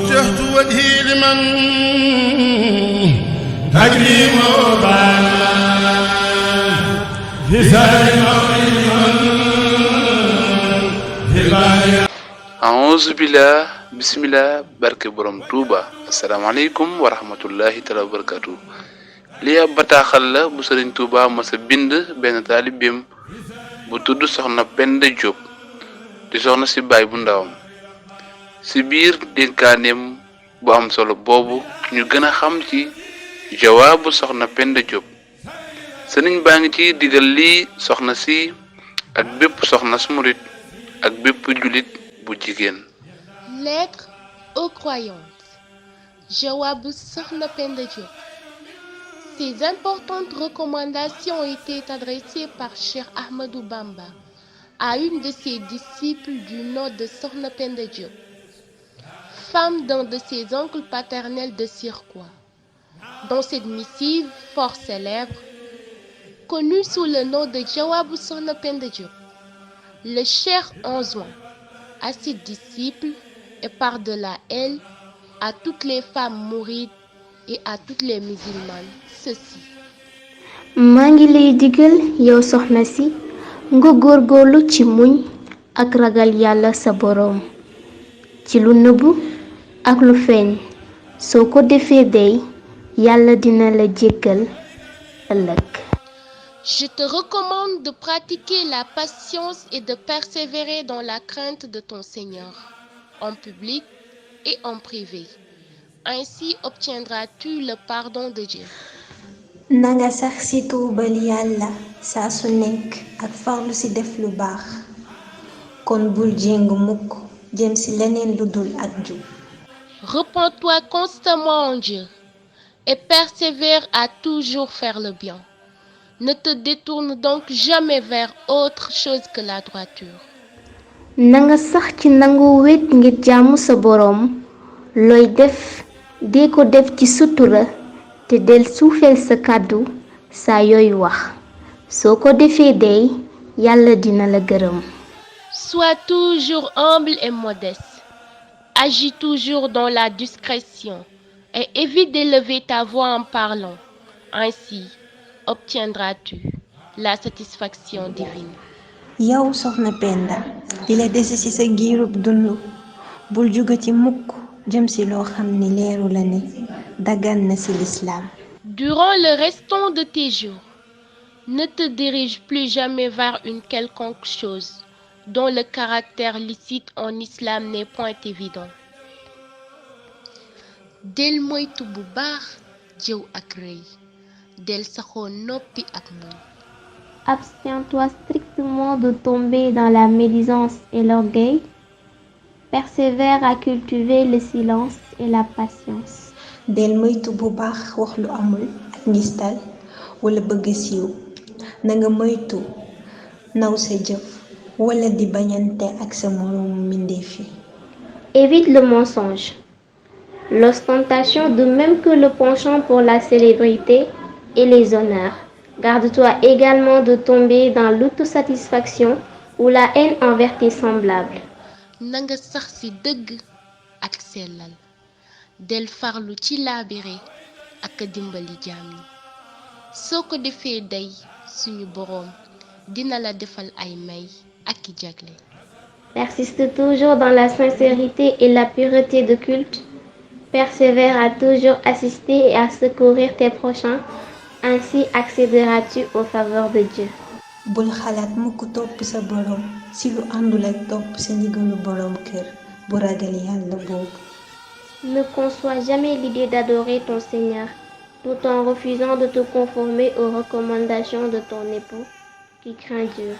وجهت وجهي لمن تكريمه بان في أعوذ بالله بسم الله barke borom Touba asalaamaaleykum wa rahmatullahi taala wa barakatu lii ab bataaxal la bu Sëriñ Touba masa bind benn taalibeem bu tudd soxna Penda Diop di soxna si baay bu ndawam si biir dénkaaneem bu am solo boobu ñu gën a xam ci jawaabu soxna Penda Diop sëriñ baa ngi ci digal lii soxna si ak bépp soxna su murit ak bépp julit bu jigéen. Lettre aux croyantes. Jawaabu Soxna Penda Diop. Ces importantes recommandations étaient adressées par Cheikh Ahmadou Bamba à une de ses disciples du nom de Soxna Penda Diop, femme d'un de ses oncles paternels de Sirkois. Dans cette missive fort célèbre, connue sous le nom de Jawaabu Soxna Penda Diop, le cheikh enjoint à ses disciples et par-delà elles à toutes les femmes mourides et à toutes les musulmanes ceci. maa ngi lay digal yow soxna si nga góorgóorlu ci muñ ak ragal yàlla sa boroom ci lu nëbbu ak lu feeñ soo ko defee dey yàlla dina la jéggal ëllëg. Je te recommande de pratiquer la patience et de persévérer dans la crainte de ton Seigneur, en public et en privé. Ainsi obtiendras-tu le pardon de Dieu. nanga sax ci tuubal yàlla saa su nekk ak farlu ci def lu baax kon bul jéng mukk jëm ci leneen lu dul ak jub. Repens-toi constamment en Dieu et persévère à toujours faire le bien. Ne te détourne donc jamais vers autre chose que la droiture. nanga sax ci nangu wet ngir jaamu sa boroom looy def dee ko def ci sutura te del suufeel sa kàddu saa yooy wax soo ko defee dey yàlla dina la gërëm. Sois toujours humble et modeste. Agis toujours dans la discrétion et évite d'élever ta voix en parlant. Ainsi obtiendras-tu la satisfaction divine. yow soxna Penda di la dese ci sa giirub dund bul jóge ci mukk jëm ci loo xam ni leeru la ne dagan na ci lislaam. Durant le restant de tes jours, ne te dirige plus jamais vers une quelconque chose dont le caractère licite en islam n'est point évident. Del moytu bu baax jëw ak rëy del saxoo noppi ak muñ. Abstiens-toi strictement de tomber dans la médisance et l'orgueil. Persévère à cultiver le silence et la patience. del moytu bu baax wax lu amul ak ngistal wala bëgg siiw nanga moytu naw sa jëf wala di bañante ak sa moroomu mbindeef yi. Évite le mensonge, l'ostentation de même que le penchant pour la célébrité et les honneurs. Garde-toi également de tomber dans l'autosatisfaction ou la haine envers tes semblables. nanga sax ci dëgg ak sellal del farlu ci laabire ak dimbali jaam ñi soo ko defee dey suñu boroom dina la defal ay may ak i jagle. Persiste toujours dans la sincérité et la pureté de culte. Persévère à toujours assister et à secourir tes prochains. Ainsi accéderas-tu aux faveurs de Dieu. bul xalaat mukk topp sa boroom ci lu àndul ak topp sa ndigalu boroom kër bu ragal yàlla boobu. Ne conçois jamais l'idée d'adorer ton Seigneur tout en refusant de te conformer aux recommandations de ton époux qui craint Dieu.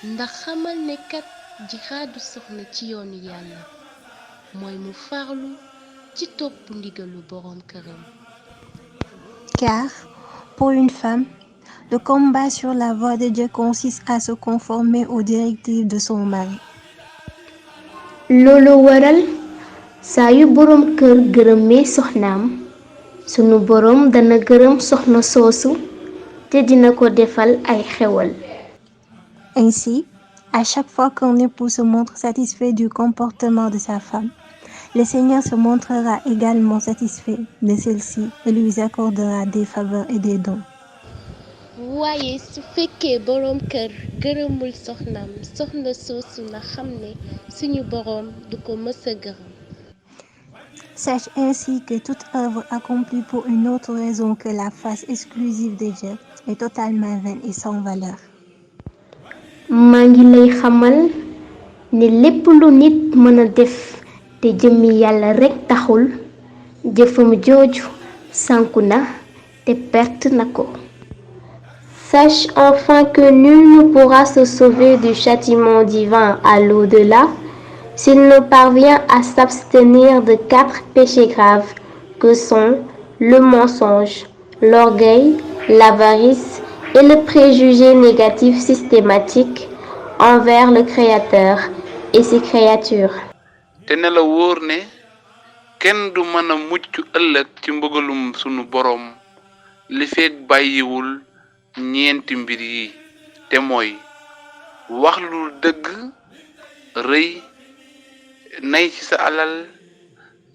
ndax xamal ne kat jihaadu soxna ci yoonu yàlla mooy mu farlu ci topp ndigalu boroom këram. Car, pour une femme, le combat sur la voie de Dieu consiste à se conformer aux directives de son mari. loolu waral saa yu boroom kër gërëmee soxnaam sunu boroom dana gërëm soxna soosu te dina ko defal ay xewal. Ainsi, à chaque fois qu'un époux se montre satisfait du comportement de sa femme, Le Seigneur se montrera également satisfait de celle-ci et lui accordera des faveurs et des dons. waaye su fekkee boroom kër gërëmul soxnaam soxna soosu na xam ne suñu boroom du ko mësa gërëm. Sache ainsi que toute œuvre accomplie pour une autre raison que la face exclusive de Dieu est totalement vaine et sans valeur. maa ngi lay xamal ne lépp lu nit mën a def te jëmmi yàlla rekk taxul jëfam jooju sànku na te perte na ko. Sache enfin que nul ne pourra se sauver du châtiment divin à l'au-delà s'il ne parvient à s'abstenir de 4 péchés graves que sont le mensonge, l'orgueil, l'avarice et le préjugé négatif systématique envers le Créateur et ses créatures. te ne la wóor ne kenn du mën a mucc ëllëg ci mbëgalum sunu boroom li feek bàyyiwul ñeenti mbir yi te mooy wax lu dëgg, rëy, nay ci sa alal,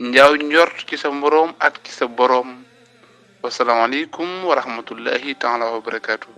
njaaw njort ci sa mboroom ak ci sa boroom. Wassalaamu aleykum wa rahmatullahi taala wa barakaatu.